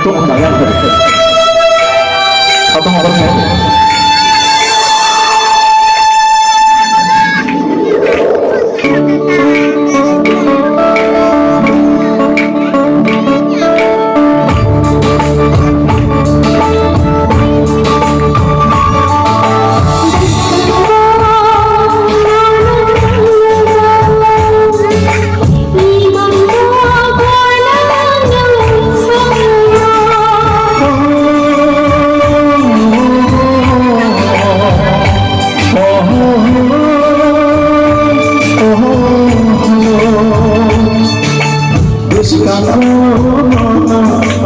ทุกขณะนั้นเขาต้องเอารถแข่ง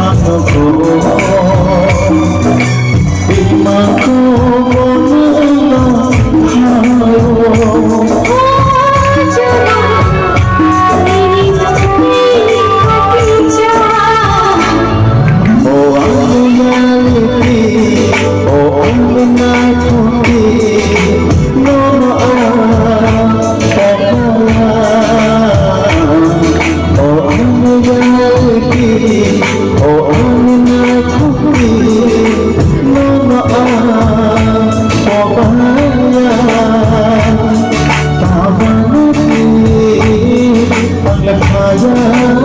Hãy subscribe cho kênh Ghiền Mì Gõ để không bỏ lỡ